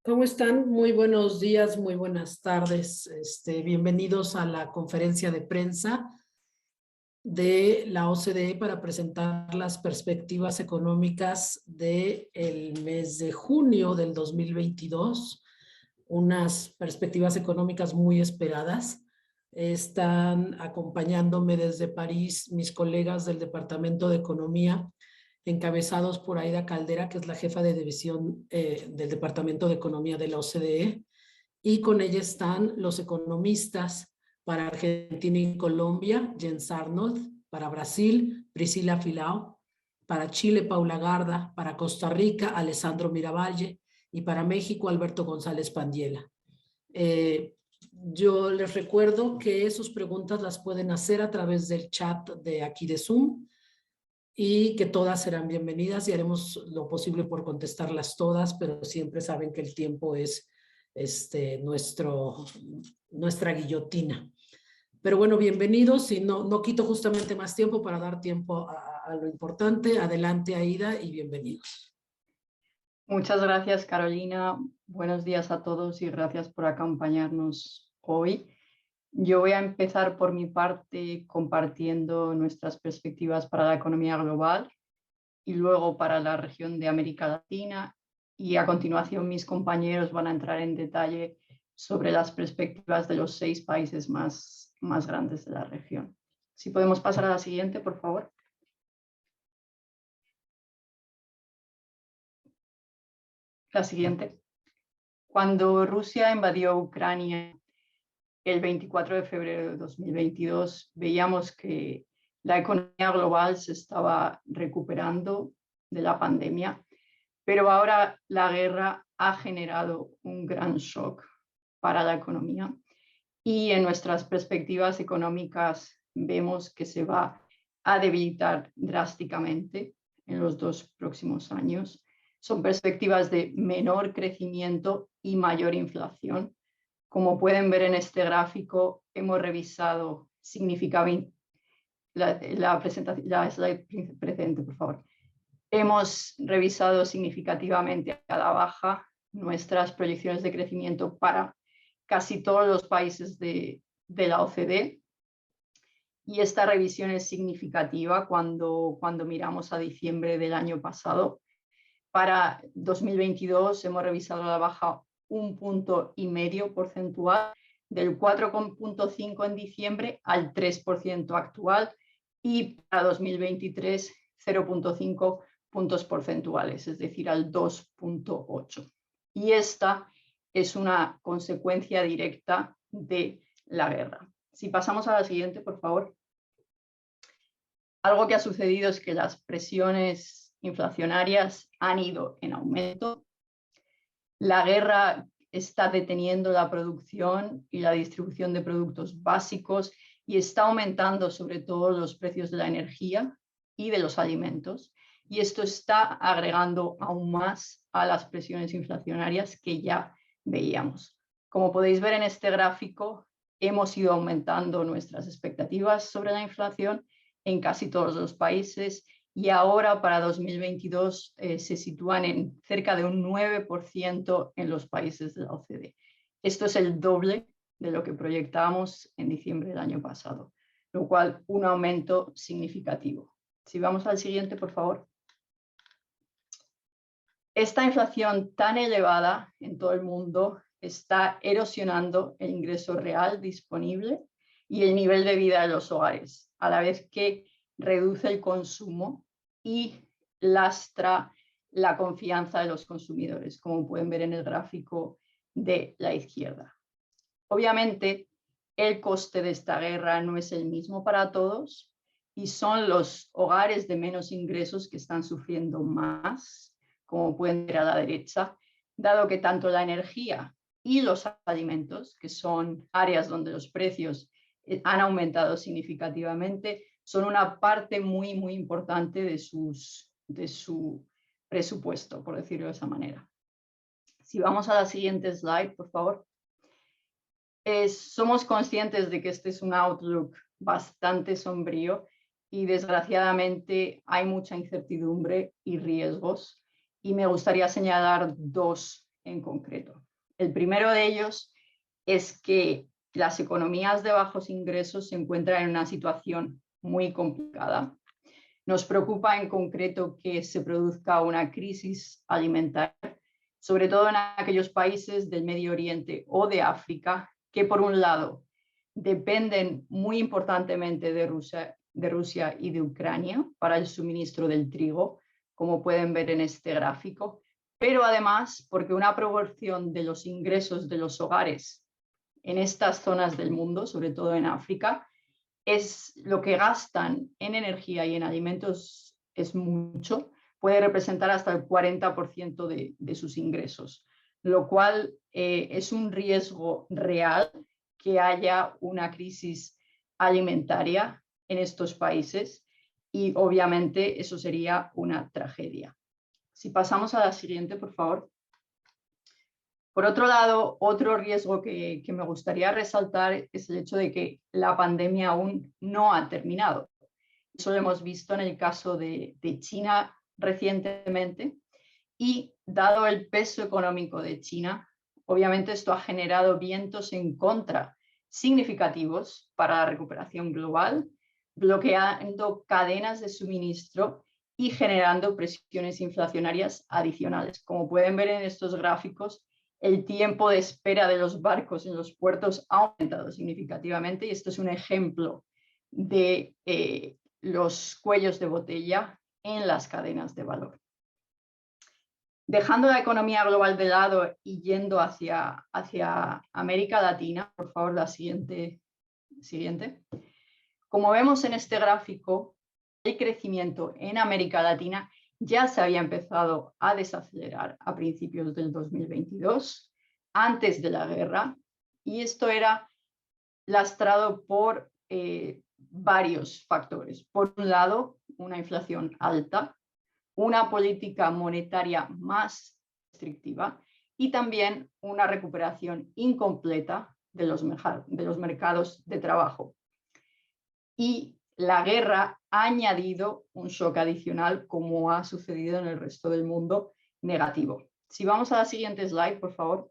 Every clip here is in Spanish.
¿Cómo están? Muy buenos días, muy buenas tardes. Bienvenidos a la conferencia de prensa de la OCDE para presentar las perspectivas económicas del mes de junio del 2022. Unas perspectivas económicas muy esperadas. Están acompañándome desde París mis colegas del Departamento de Economía, encabezados por Aida Caldera, que es la jefa de división del Departamento de Economía de la OCDE, y con ella están los economistas para Argentina y Colombia, Jens Arnold; para Brasil, Priscila Filao; para Chile, Paula Garda; para Costa Rica, Alessandro Miravalle; y para México, Alberto González Pandiela. Yo les recuerdo que sus preguntas las pueden hacer a través del chat de aquí de Zoom, y que todas serán bienvenidas y haremos lo posible por contestarlas todas, pero siempre saben que el tiempo es nuestra guillotina. Pero bueno, bienvenidos, y no quito justamente más tiempo para dar tiempo a lo importante. Adelante, Aida, y bienvenidos. Muchas gracias, Carolina. Buenos días a todos y gracias por acompañarnos hoy. Yo voy a empezar por mi parte compartiendo nuestras perspectivas para la economía global y luego para la región de América Latina, y a continuación mis compañeros van a entrar en detalle sobre las perspectivas de los 6 países más grandes de la región. Si podemos pasar a la siguiente, por favor. La siguiente. Cuando Rusia invadió Ucrania el 24 de febrero de 2022, veíamos que la economía global se estaba recuperando de la pandemia, pero ahora la guerra ha generado un gran shock para la economía, y en nuestras perspectivas económicas vemos que se va a debilitar drásticamente en los 2 próximos años. Son perspectivas de menor crecimiento y mayor inflación. Como pueden ver en este gráfico, hemos revisado significativamente la slide presente, por favor. Hemos revisado significativamente a la baja nuestras proyecciones de crecimiento para casi todos los países de la OCDE, y esta revisión es significativa cuando miramos a diciembre del año pasado. Para 2022 hemos revisado a la baja 1,5 puntos porcentual, del 4,5 en diciembre al 3% actual, y para 2023 0,5 puntos porcentuales, es decir, al 2,8. Y esta es una consecuencia directa de la guerra. Si pasamos a la siguiente, por favor. Algo que ha sucedido es que las presiones inflacionarias han ido en aumento. La guerra está deteniendo la producción y la distribución de productos básicos y está aumentando sobre todo los precios de la energía y de los alimentos. Y esto está agregando aún más a las presiones inflacionarias que ya veíamos. Como podéis ver en este gráfico, hemos ido aumentando nuestras expectativas sobre la inflación en casi todos los países, y ahora para 2022 se sitúan en cerca de un 9% en los países de la OCDE. Esto es el doble de lo que proyectábamos en diciembre del año pasado, lo cual un aumento significativo. Si vamos al siguiente, por favor. Esta inflación tan elevada en todo el mundo está erosionando el ingreso real disponible y el nivel de vida de los hogares, a la vez que reduce el consumo y lastra la confianza de los consumidores, como pueden ver en el gráfico de la izquierda. Obviamente, el coste de esta guerra no es el mismo para todos, y son los hogares de menos ingresos que están sufriendo más, como pueden ver a la derecha, dado que tanto la energía y los alimentos, que son áreas donde los precios han aumentado significativamente, son una parte muy importante de su presupuesto, por decirlo de esa manera. Si vamos a la siguiente slide, por favor. Somos conscientes de que este es un outlook bastante sombrío y desgraciadamente hay mucha incertidumbre y riesgos, y me gustaría señalar dos en concreto. El primero de ellos es que las economías de bajos ingresos se encuentran en una situación muy complicada. Nos preocupa en concreto que se produzca una crisis alimentaria, sobre todo en aquellos países del Medio Oriente o de África, que por un lado dependen muy importantemente de Rusia y de Ucrania para el suministro del trigo, como pueden ver en este gráfico, pero además porque una proporción de los ingresos de los hogares en estas zonas del mundo, sobre todo en África, es lo que gastan en energía y en alimentos es mucho, puede representar hasta el 40% de sus ingresos, lo cual es un riesgo real que haya una crisis alimentaria en estos países y obviamente eso sería una tragedia. Si pasamos a la siguiente, por favor. Por otro lado, otro riesgo que me gustaría resaltar es el hecho de que la pandemia aún no ha terminado. Eso lo hemos visto en el caso de China recientemente y dado el peso económico de China, obviamente esto ha generado vientos en contra significativos para la recuperación global, bloqueando cadenas de suministro y generando presiones inflacionarias adicionales. Como pueden ver en estos gráficos, el tiempo de espera de los barcos en los puertos ha aumentado significativamente y esto es un ejemplo de los cuellos de botella en las cadenas de valor. Dejando la economía global de lado y yendo hacia América Latina, por favor, la siguiente. Como vemos en este gráfico, el crecimiento en América Latina ya se había empezado a desacelerar a principios del 2022, antes de la guerra, y esto era lastrado por varios factores. Por un lado, una inflación alta, una política monetaria más restrictiva y también una recuperación incompleta de los mercados de trabajo. Y la guerra ha añadido un shock adicional, como ha sucedido en el resto del mundo, negativo. Si vamos a la siguiente slide, por favor.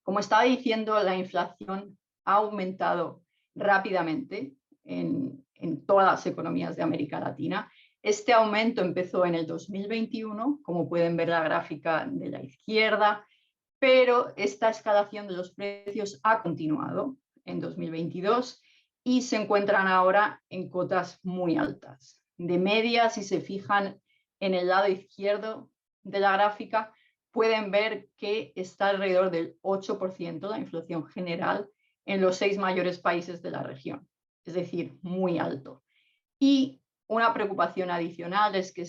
Como estaba diciendo, la inflación ha aumentado rápidamente en todas las economías de América Latina. Este aumento empezó en el 2021, como pueden ver la gráfica de la izquierda, pero esta escalación de los precios ha continuado en 2022 y se encuentran ahora en cotas muy altas. De media, si se fijan en el lado izquierdo de la gráfica, pueden ver que está alrededor del 8% la inflación general en los 6 mayores países de la región, es decir, muy alto. Y una preocupación adicional es que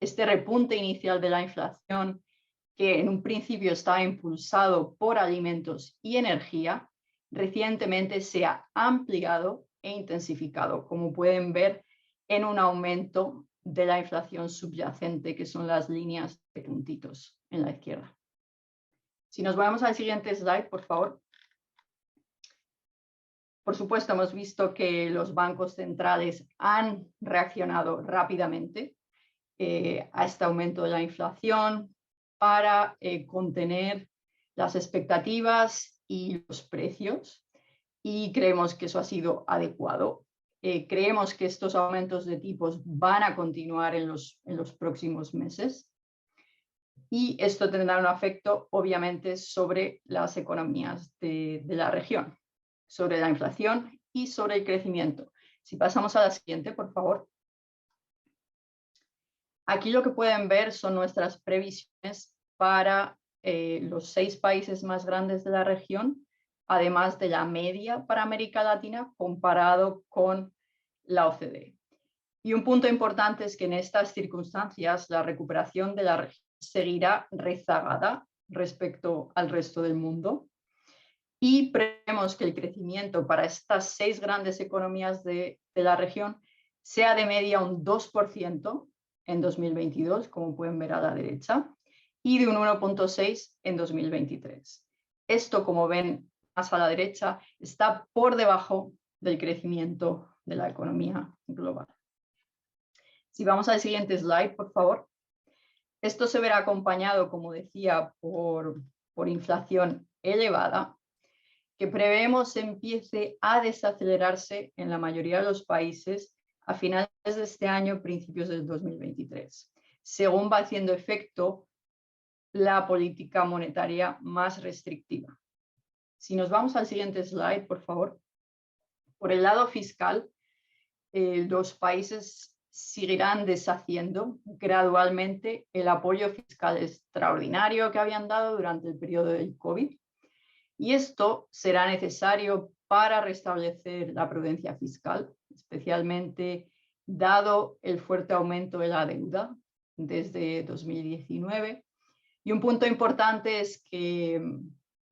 este repunte inicial de la inflación, que en un principio estaba impulsado por alimentos y energía, recientemente se ha ampliado e intensificado, como pueden ver en un aumento de la inflación subyacente, que son las líneas de puntitos en la izquierda. Si nos vamos al siguiente slide, por favor. Por supuesto, hemos visto que los bancos centrales han reaccionado rápidamente a este aumento de la inflación para contener las expectativas y los precios, y creemos que eso ha sido adecuado. Creemos que estos aumentos de tipos van a continuar en los próximos meses y esto tendrá un efecto obviamente sobre las economías de la región, sobre la inflación y sobre el crecimiento. Si pasamos a la siguiente, por favor. Aquí lo que pueden ver son nuestras previsiones para los 6 países más grandes de la región, además de la media para América Latina comparado con la OCDE. Y un punto importante es que en estas circunstancias la recuperación de la región seguirá rezagada respecto al resto del mundo y prevemos que el crecimiento para estas 6 grandes economías de la región sea de media un 2% en 2022, como pueden ver a la derecha, y de un 1,6% en 2023. Esto, como ven más a la derecha, está por debajo del crecimiento de la economía global. Si vamos al siguiente slide, por favor. Esto se verá acompañado, como decía, por inflación elevada, que preveemos empiece a desacelerarse en la mayoría de los países a finales de este año, principios del 2023, según va haciendo efecto la política monetaria más restrictiva. Si nos vamos al siguiente slide, por favor. Por el lado fiscal, los países seguirán deshaciendo gradualmente el apoyo fiscal extraordinario que habían dado durante el periodo del COVID. Y esto será necesario para restablecer la prudencia fiscal, especialmente dado el fuerte aumento de la deuda desde 2019. Y un punto importante es que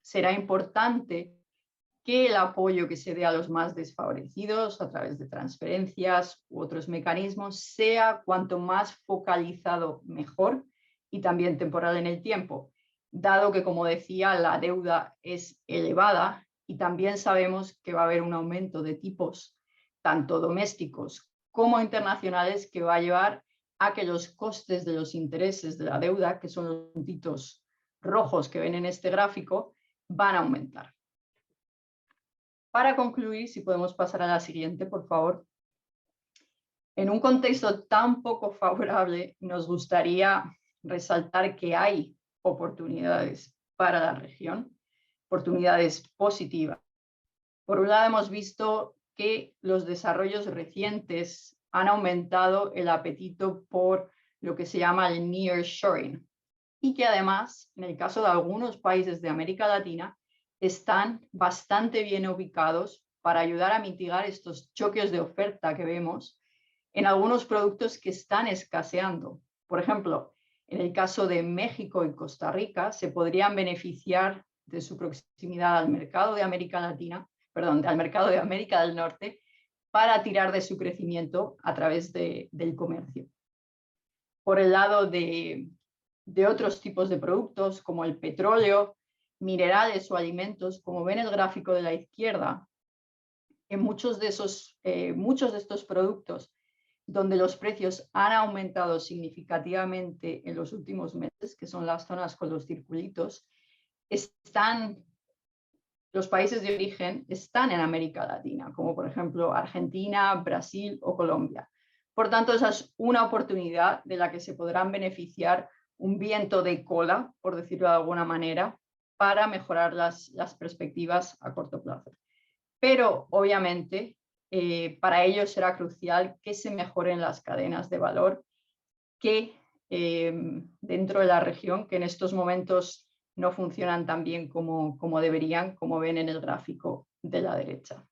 será importante que el apoyo que se dé a los más desfavorecidos a través de transferencias u otros mecanismos sea cuanto más focalizado mejor y también temporal en el tiempo, dado que, como decía, la deuda es elevada y también sabemos que va a haber un aumento de tipos tanto domésticos como internacionales que va a llevar a que los costes de los intereses de la deuda, que son los puntitos rojos que ven en este gráfico, van a aumentar. Para concluir, si podemos pasar a la siguiente, por favor. En un contexto tan poco favorable, nos gustaría resaltar que hay oportunidades para la región, oportunidades positivas. Por un lado, hemos visto que los desarrollos recientes han aumentado el apetito por lo que se llama el nearshoring y que además, en el caso de algunos países de América Latina, están bastante bien ubicados para ayudar a mitigar estos choques de oferta que vemos en algunos productos que están escaseando. Por ejemplo, en el caso de México y Costa Rica, se podrían beneficiar de su proximidad al mercado de América Latina, al mercado de América del Norte, para tirar de su crecimiento a través del comercio. Por el lado de otros tipos de productos, como el petróleo, minerales o alimentos, como ven el gráfico de la izquierda, en muchos de estos productos donde los precios han aumentado significativamente en los últimos meses, que son las zonas con los circulitos, los países de origen están en América Latina, como por ejemplo Argentina, Brasil o Colombia. Por tanto, esa es una oportunidad de la que se podrán beneficiar un viento de cola, por decirlo de alguna manera, para mejorar las perspectivas a corto plazo. Pero, obviamente, para ello será crucial que se mejoren las cadenas de valor que dentro de la región, que en estos momentos no funcionan tan bien como deberían, como ven en el gráfico de la derecha.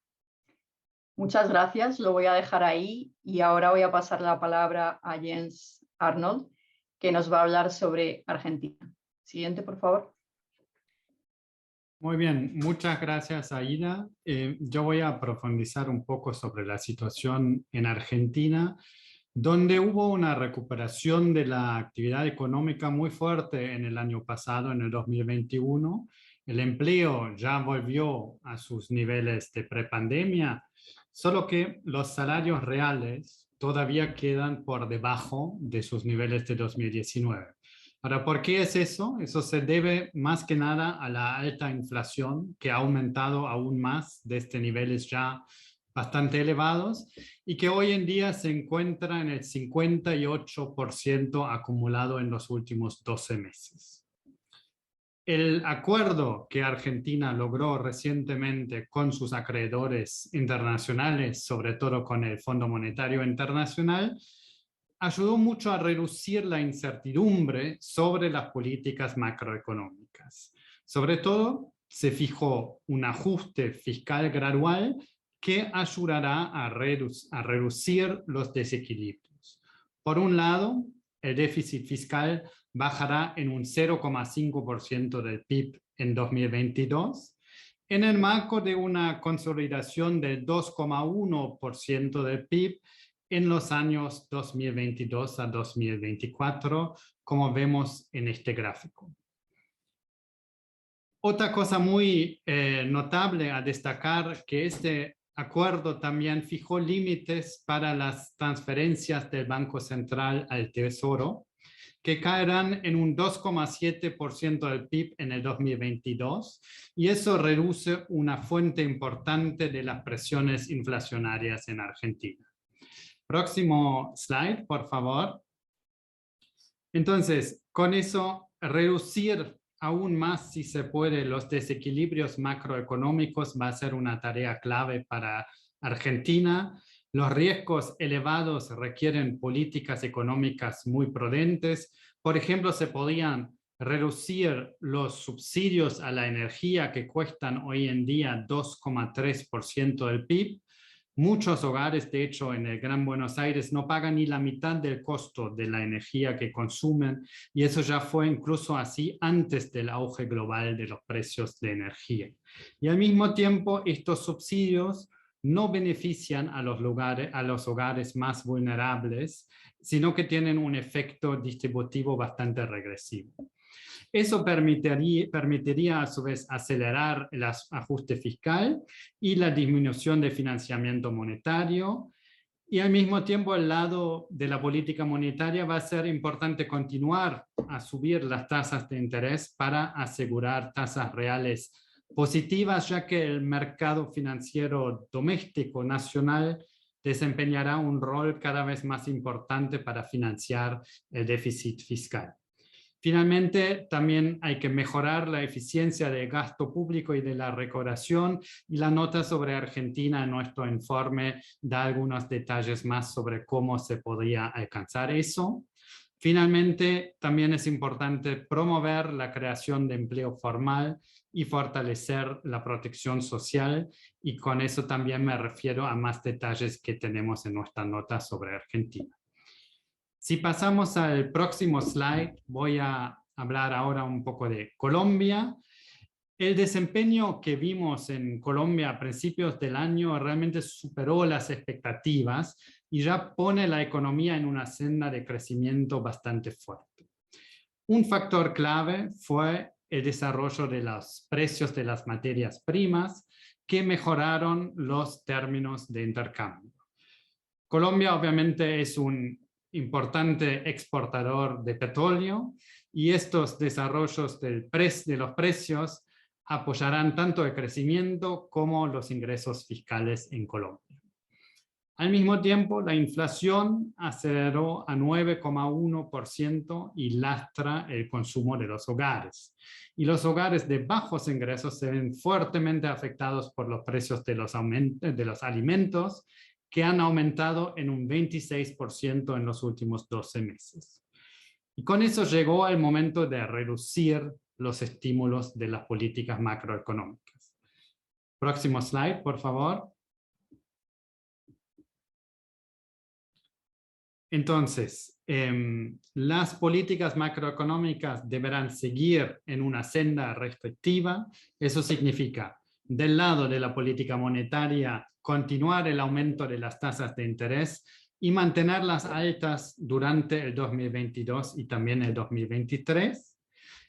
Muchas gracias, lo voy a dejar ahí y ahora voy a pasar la palabra a Jens Arnold, que nos va a hablar sobre Argentina. Siguiente, por favor. Muy bien, muchas gracias, Aida. Yo voy a profundizar un poco sobre la situación en Argentina, donde hubo una recuperación de la actividad económica muy fuerte en el año pasado, en el 2021. El empleo ya volvió a sus niveles de prepandemia, solo que los salarios reales todavía quedan por debajo de sus niveles de 2019. Ahora, ¿por qué es eso? Eso se debe más que nada a la alta inflación que ha aumentado aún más desde niveles ya bastante elevados y que hoy en día se encuentra en el 58% acumulado en los últimos 12 meses. El acuerdo que Argentina logró recientemente con sus acreedores internacionales, sobre todo con el Fondo Monetario Internacional, ayudó mucho a reducir la incertidumbre sobre las políticas macroeconómicas. Sobre todo, se fijó un ajuste fiscal gradual que ayudará a reducir los desequilibrios. Por un lado, el déficit fiscal bajará en un 0,5% del PIB en 2022, en el marco de una consolidación del 2,1% del PIB en los años 2022 a 2024, como vemos en este gráfico. Otra cosa muy notable a destacar que este acuerdo también fijó límites para las transferencias del Banco Central al Tesoro, que caerán en un 2,7% del PIB en el 2022, y eso reduce una fuente importante de las presiones inflacionarias en Argentina. Próximo slide, por favor. Entonces, con eso, reducir aún más, si se puede, los desequilibrios macroeconómicos va a ser una tarea clave para Argentina. Los riesgos elevados requieren políticas económicas muy prudentes. Por ejemplo, se podían reducir los subsidios a la energía que cuestan hoy en día 2,3% del PIB. Muchos hogares, de hecho, en el Gran Buenos Aires no pagan ni la mitad del costo de la energía que consumen, y eso ya fue incluso así antes del auge global de los precios de energía. Y al mismo tiempo, estos subsidios no benefician a los hogares más vulnerables, sino que tienen un efecto distributivo bastante regresivo. Eso permitiría a su vez acelerar el ajuste fiscal y la disminución de financiamiento monetario, y al mismo tiempo al lado de la política monetaria va a ser importante continuar a subir las tasas de interés para asegurar tasas reales positivas, ya que el mercado financiero doméstico nacional desempeñará un rol cada vez más importante para financiar el déficit fiscal. Finalmente, también hay que mejorar la eficiencia del gasto público y de la recaudación, y la nota sobre Argentina en nuestro informe da algunos detalles más sobre cómo se podría alcanzar eso. Finalmente, también es importante promover la creación de empleo formal y fortalecer la protección social, y con eso también me refiero a más detalles que tenemos en nuestra nota sobre Argentina. Si pasamos al próximo slide, voy a hablar ahora un poco de Colombia. El desempeño que vimos en Colombia a principios del año realmente superó las expectativas y ya pone la economía en una senda de crecimiento bastante fuerte. Un factor clave fue el desarrollo de los precios de las materias primas, que mejoraron los términos de intercambio. Colombia obviamente es un importante exportador de petróleo, y estos desarrollos de los precios apoyarán tanto el crecimiento como los ingresos fiscales en Colombia. Al mismo tiempo, la inflación aceleró a 9,1% y lastra el consumo de los hogares. Y los hogares de bajos ingresos se ven fuertemente afectados por los precios de los alimentos, que han aumentado en un 26% en los últimos 12 meses. Y con eso llegó el momento de reducir los estímulos de las políticas macroeconómicas. Próximo slide, por favor. Entonces, las políticas macroeconómicas deberán seguir en una senda restrictiva. Eso significa, del lado de la política monetaria, continuar el aumento de las tasas de interés y mantenerlas altas durante el 2022 y también el 2023.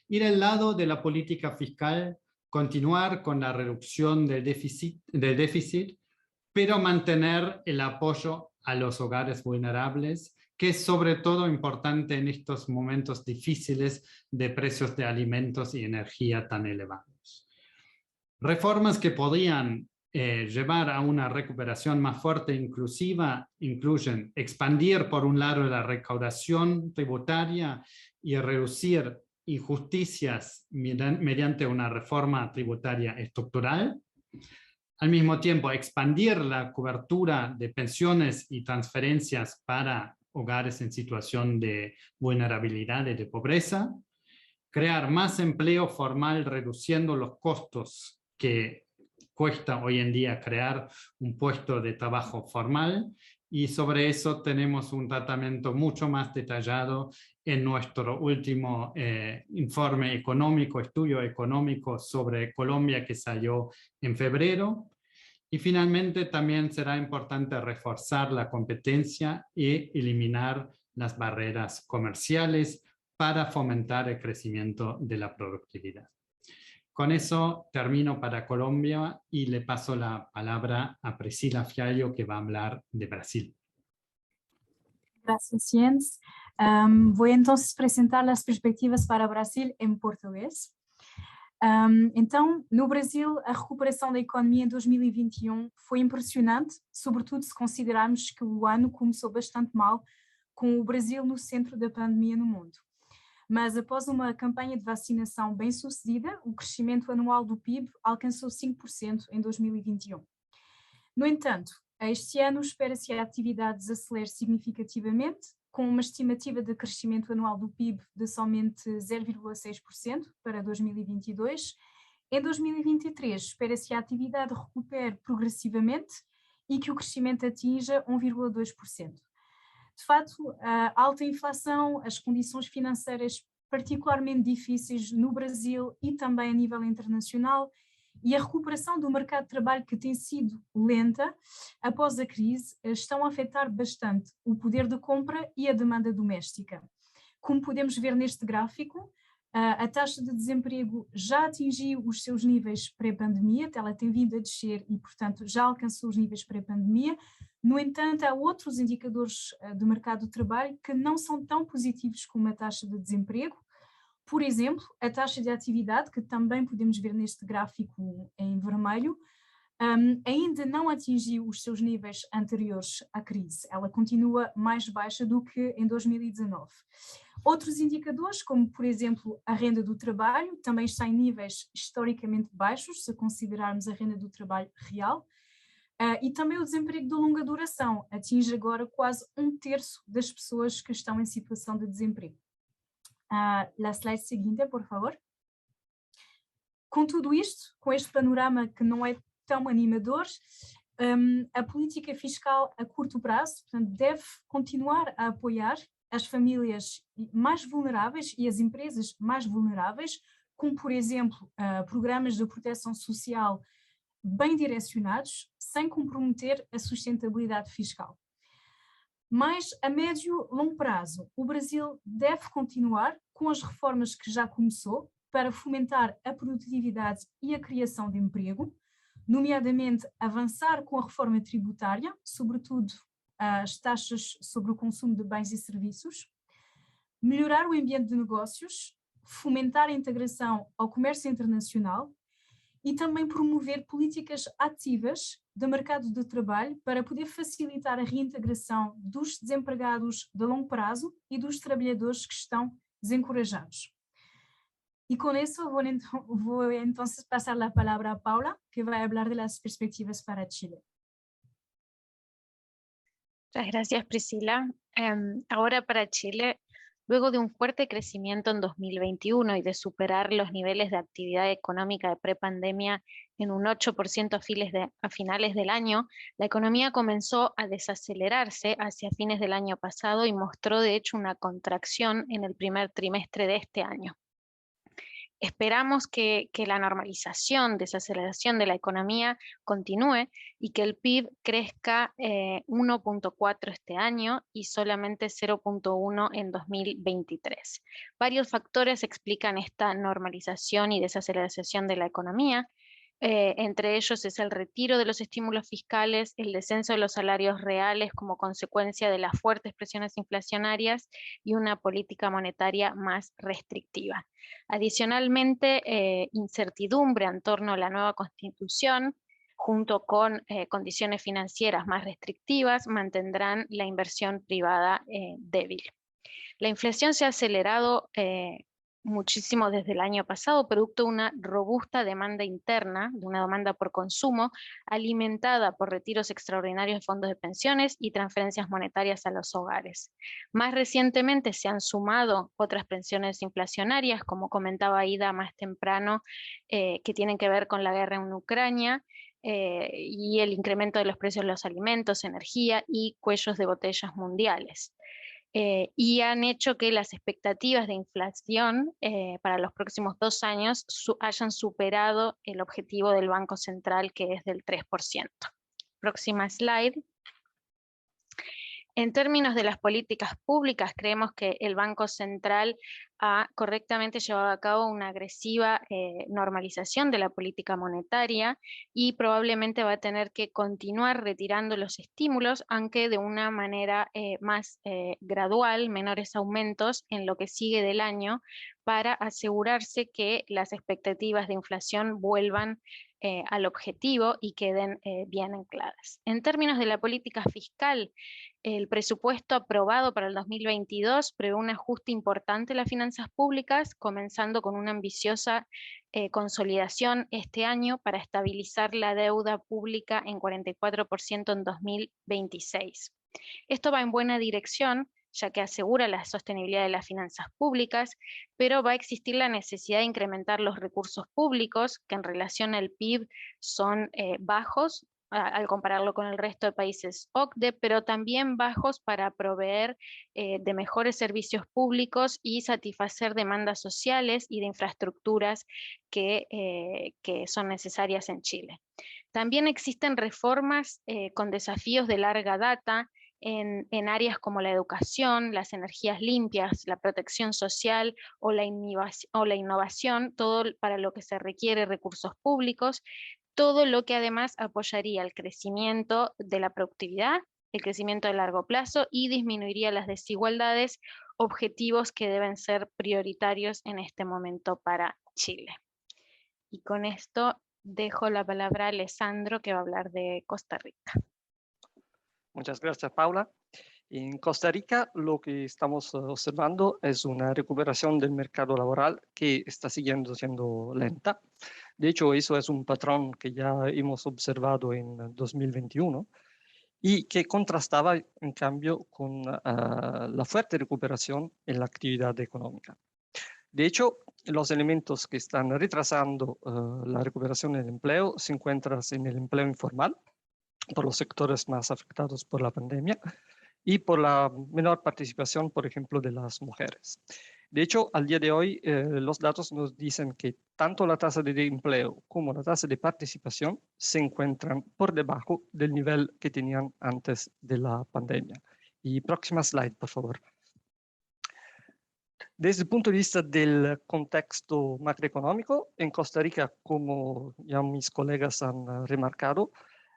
Y del lado de la política fiscal, continuar con la reducción del déficit, pero mantener el apoyo a los hogares vulnerables, que es sobre todo importante en estos momentos difíciles de precios de alimentos y energía tan elevados. Reformas que podrían llevar a una recuperación más fuerte e inclusiva incluyen expandir por un lado la recaudación tributaria y reducir injusticias mediante una reforma tributaria estructural. Al mismo tiempo, expandir la cobertura de pensiones y transferencias para hogares en situación de vulnerabilidad y de pobreza. Crear más empleo formal reduciendo los costos que cuesta hoy en día crear un puesto de trabajo formal, y sobre eso tenemos un tratamiento mucho más detallado en nuestro último informe económico, estudio económico sobre Colombia, que salió en febrero. Y finalmente también será importante reforzar la competencia y eliminar las barreras comerciales para fomentar el crecimiento de la productividad. Con eso termino para Colombia y le paso la palabra a Priscila Fiallo, que va a hablar de Brasil. Gracias, Jens. Voy entonces a apresentar as perspectivas para o Brasil em português. Então, no Brasil, a recuperação da economia em 2021 foi impressionante, sobretudo se considerarmos que o ano começou bastante mal, com o Brasil no centro da pandemia no mundo. Mas após uma campanha de vacinação bem sucedida, o crescimento anual do PIB alcançou 5% em 2021. No entanto, este ano espera-se a atividade desacelere significativamente, com uma estimativa de crescimento anual do PIB de somente 0,6% para 2022. Em 2023, espera-se a atividade recupere progressivamente e que o crescimento atinja 1,2%. De facto, a alta inflação, as condições financeiras particularmente difíceis no Brasil e também a nível internacional, e a recuperação do mercado de trabalho que tem sido lenta após a crise, estão a afetar bastante o poder de compra e a demanda doméstica. Como podemos ver neste gráfico, a taxa de desemprego já atingiu os seus níveis pré-pandemia, ela tem vindo a descer e, portanto, já alcançou os níveis pré-pandemia. No entanto, há outros indicadores do mercado de trabalho que não são tão positivos como a taxa de desemprego. Por exemplo, a taxa de atividade, que também podemos ver neste gráfico em vermelho, ainda não atingiu os seus níveis anteriores à crise. Ela continua mais baixa do que em 2019. Outros indicadores, como por exemplo a renda do trabalho, também está em níveis historicamente baixos, se considerarmos a renda do trabalho real, e também o desemprego de longa duração atinge agora quase 1/3 das pessoas que estão em situação de desemprego. La slide seguinte, por favor. Com tudo isto, com este panorama que não é tão animador, a política fiscal a curto prazo, portanto, deve continuar a apoiar as famílias mais vulneráveis e as empresas mais vulneráveis, como, por exemplo, programas de proteção social bem direcionados, sem comprometer a sustentabilidade fiscal. Mas a médio e longo prazo, o Brasil deve continuar com as reformas que já começou para fomentar a produtividade e a criação de emprego, nomeadamente avançar com a reforma tributária, sobretudo as taxas sobre o consumo de bens e serviços, melhorar o ambiente de negócios, fomentar a integração ao comércio internacional e também promover políticas ativas do mercado de trabalho para poder facilitar a reintegração dos desempregados de longo prazo e dos trabalhadores que estão desencorajados. Y con eso voy entonces a pasar la palabra a Paula, que va a hablar de las perspectivas para Chile. Muchas gracias, Priscila. Ahora para Chile, luego de un fuerte crecimiento en 2021 y de superar los niveles de actividad económica de prepandemia en un 8% a finales del año, la economía comenzó a desacelerarse hacia fines del año pasado y mostró de hecho una contracción en el primer trimestre de este año. Esperamos que la normalización, desaceleración de la economía continúe y que el PIB crezca 1,4 este año y solamente 0,1 en 2023. Varios factores explican esta normalización y desaceleración de la economía. Entre ellos es el retiro de los estímulos fiscales, el descenso de los salarios reales como consecuencia de las fuertes presiones inflacionarias y una política monetaria más restrictiva. Adicionalmente, incertidumbre en torno a la nueva constitución, junto con condiciones financieras más restrictivas, mantendrán la inversión privada débil. La inflación se ha acelerado muchísimo desde el año pasado, producto de una robusta demanda interna, de una demanda por consumo, alimentada por retiros extraordinarios de fondos de pensiones y transferencias monetarias a los hogares. Más recientemente se han sumado otras presiones inflacionarias, como comentaba Ida más temprano, que tienen que ver con la guerra en Ucrania, y el incremento de los precios de los alimentos, energía y cuellos de botellas mundiales. Y han hecho que las expectativas de inflación para los próximos 2 años hayan superado el objetivo del Banco Central, que es del 3%. Próxima slide. En términos de las políticas públicas, creemos que el Banco Central ha correctamente llevado a cabo una agresiva normalización de la política monetaria y probablemente va a tener que continuar retirando los estímulos, aunque de una manera más gradual, menores aumentos en lo que sigue del año, para asegurarse que las expectativas de inflación vuelvan al objetivo y queden bien ancladas. En términos de la política fiscal, el presupuesto aprobado para el 2022 prevé un ajuste importante en las finanzas públicas, comenzando con una ambiciosa consolidación este año para estabilizar la deuda pública en 44% en 2026. Esto va en buena dirección, ya que asegura la sostenibilidad de las finanzas públicas, pero va a existir la necesidad de incrementar los recursos públicos, que en relación al PIB son bajos, al compararlo con el resto de países OCDE, pero también bajos para proveer de mejores servicios públicos y satisfacer demandas sociales y de infraestructuras que son necesarias en Chile. También existen reformas con desafíos de larga data en áreas como la educación, las energías limpias, la protección social o la innovación, todo para lo que se requiere recursos públicos, todo lo que además apoyaría el crecimiento de la productividad, el crecimiento de largo plazo y disminuiría las desigualdades, objetivos que deben ser prioritarios en este momento para Chile. Y con esto dejo la palabra a Alessandro, que va a hablar de Costa Rica. Muchas gracias, Paula. En Costa Rica lo que estamos observando es una recuperación del mercado laboral que está siguiendo siendo lenta. De hecho, eso es un patrón que ya hemos observado en 2021 y que contrastaba, en cambio, con la fuerte recuperación en la actividad económica. De hecho, los elementos que están retrasando la recuperación del empleo se encuentran en el empleo informal, por los sectores más afectados por la pandemia, y por la menor participación, por ejemplo, de las mujeres. De hecho, al día de hoy, los datos nos dicen que tanto la tasa de empleo como la tasa de participación se encuentran por debajo del nivel que tenían antes de la pandemia. Y próxima slide, por favor. Desde el punto de vista del contexto macroeconómico, en Costa Rica, como ya mis colegas han remarcado,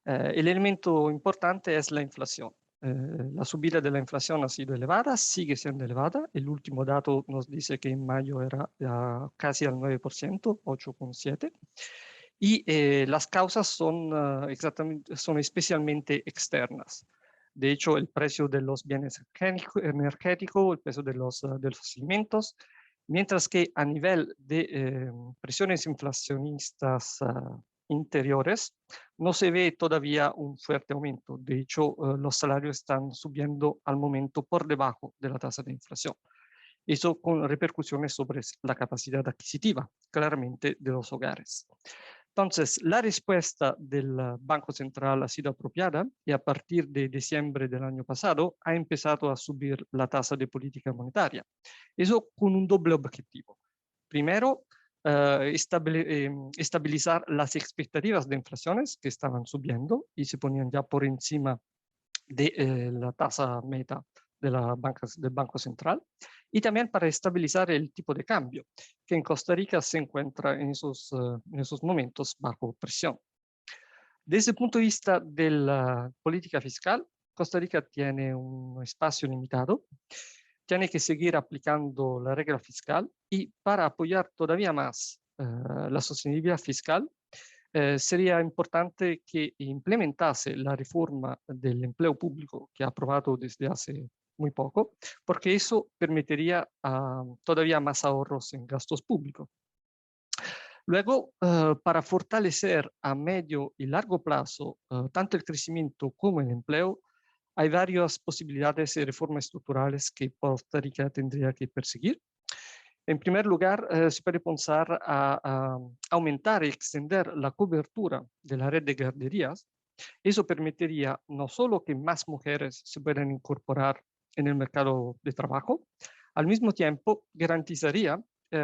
el elemento importante es la inflación. La subida de la inflación ha sido elevada, sigue siendo elevada. El último dato nos dice que en mayo era casi al 9%, 8,7%. Y las causas son especialmente externas. De hecho, el precio de los bienes energéticos, el precio de los alimentos, mientras que a nivel de presiones inflacionistas interiores, no se ve todavía un fuerte aumento. De hecho, los salarios están subiendo al momento por debajo de la tasa de inflación. Eso con repercusiones sobre la capacidad adquisitiva, claramente, de los hogares. Entonces, la respuesta del Banco Central ha sido apropiada y a partir de diciembre del año pasado ha empezado a subir la tasa de política monetaria. Eso con un doble objetivo. Primero, estabilizar las expectativas de inflaciones que estaban subiendo y se ponían ya por encima de la tasa meta del Banco Central, y también para estabilizar el tipo de cambio, que en Costa Rica se encuentra en esos momentos bajo presión. Desde el punto de vista de la política fiscal, Costa Rica tiene un espacio limitado, tiene que seguir aplicando la regla fiscal y para apoyar todavía más la sostenibilidad fiscal, sería importante que implementase la reforma del empleo público que ha aprobado desde hace muy poco, porque eso permitiría todavía más ahorros en gastos públicos. Luego, para fortalecer a medio y largo plazo tanto el crecimiento como el empleo, hay varias posibilidades de reformas estructurales que Costa Rica tendría que perseguir. En primer lugar, se puede pensar a aumentar y extender la cobertura de la red de guarderías. Eso permitiría no solo que más mujeres se puedan incorporar en el mercado de trabajo, al mismo tiempo garantizaría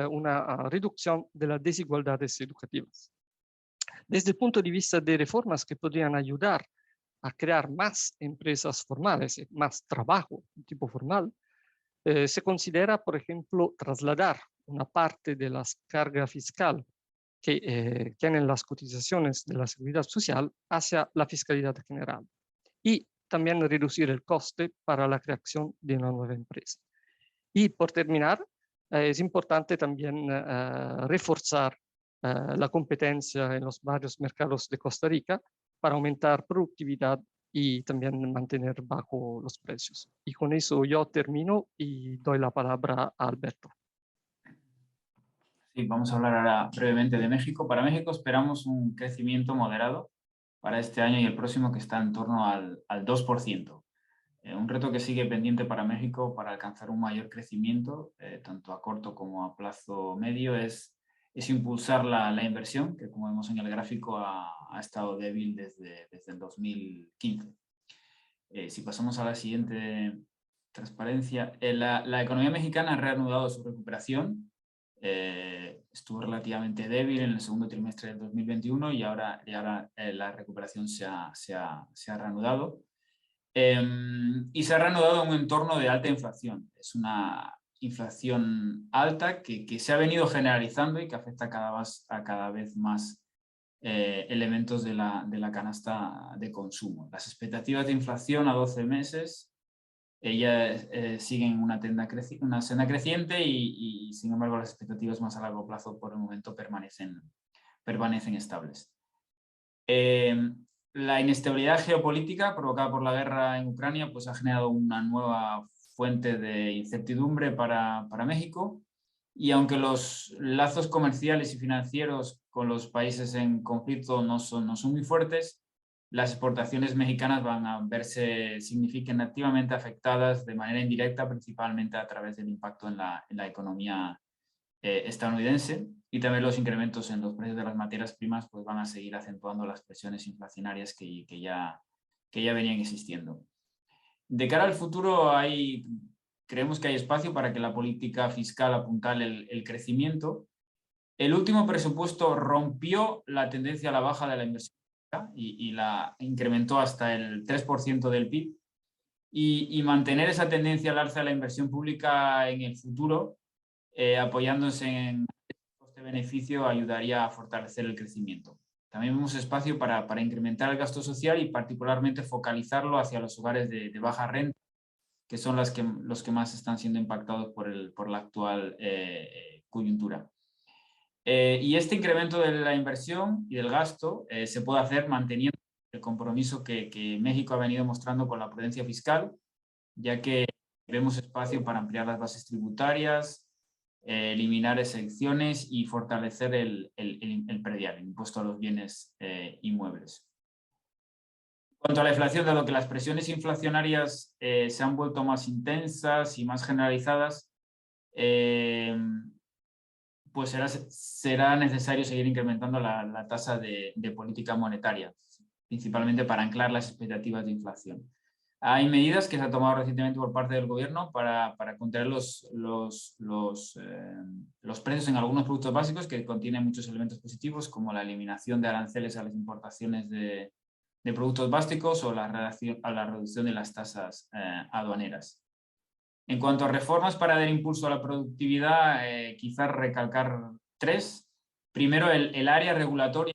una reducción de las desigualdades educativas. Desde el punto de vista de reformas que podrían ayudar a crear más empresas formales, más trabajo de tipo formal, se considera, por ejemplo, trasladar una parte de la carga fiscal que tienen las cotizaciones de la seguridad social hacia la fiscalidad general y también reducir el coste para la creación de una nueva empresa. Y por terminar, es importante también reforzar la competencia en los varios mercados de Costa Rica para aumentar productividad y también mantener bajo los precios. Y con eso yo termino y doy la palabra a Alberto. Sí, vamos a hablar ahora brevemente de México. Para México esperamos un crecimiento moderado para este año y el próximo que está en torno al 2%. Un reto que sigue pendiente para México para alcanzar un mayor crecimiento, tanto a corto como a plazo medio, es impulsar la inversión, que como vemos en el gráfico ha estado débil desde el 2015. Si pasamos a la siguiente transparencia, la economía mexicana ha reanudado su recuperación. Estuvo relativamente débil en el segundo trimestre del 2021 y ahora la recuperación se ha reanudado. Y se ha reanudado en un entorno de alta inflación. Es una inflación alta que se ha venido generalizando y que afecta a cada vez más elementos de la canasta de consumo. Las expectativas de inflación a 12 meses siguen una senda creciente y sin embargo las expectativas más a largo plazo por el momento permanecen estables. La inestabilidad geopolítica provocada por la guerra en Ucrania pues, ha generado una nueva fuente de incertidumbre para México, y aunque los lazos comerciales y financieros con los países en conflicto no son muy fuertes, las exportaciones mexicanas van a verse significativamente afectadas de manera indirecta, principalmente a través del impacto en la economía estadounidense, y también los incrementos en los precios de las materias primas pues van a seguir acentuando las presiones inflacionarias que ya venían existiendo. De cara al futuro creemos que hay espacio para que la política fiscal apuntale el crecimiento. El último presupuesto rompió la tendencia a la baja de la inversión y la incrementó hasta el 3% del PIB, y mantener esa tendencia al alza de la inversión pública en el futuro, apoyándose en coste-beneficio, ayudaría a fortalecer el crecimiento. También vemos espacio para incrementar el gasto social y particularmente focalizarlo hacia los hogares de baja renta, que son los que más están siendo impactados por la actual coyuntura. Y este incremento de la inversión y del gasto se puede hacer manteniendo el compromiso que México ha venido mostrando con la prudencia fiscal, ya que vemos espacio para ampliar las bases tributarias, eliminar exenciones y fortalecer el predial, el impuesto a los bienes inmuebles. En cuanto a la inflación, dado que las presiones inflacionarias se han vuelto más intensas y más generalizadas, pues será necesario seguir incrementando la tasa de política monetaria, principalmente para anclar las expectativas de inflación. Hay medidas que se han tomado recientemente por parte del gobierno para contener los precios en algunos productos básicos, que contienen muchos elementos positivos, como la eliminación de aranceles a las importaciones de productos básicos o la reducción de las tasas aduaneras. En cuanto a reformas para dar impulso a la productividad, quizás recalcar tres. Primero, el área regulatoria.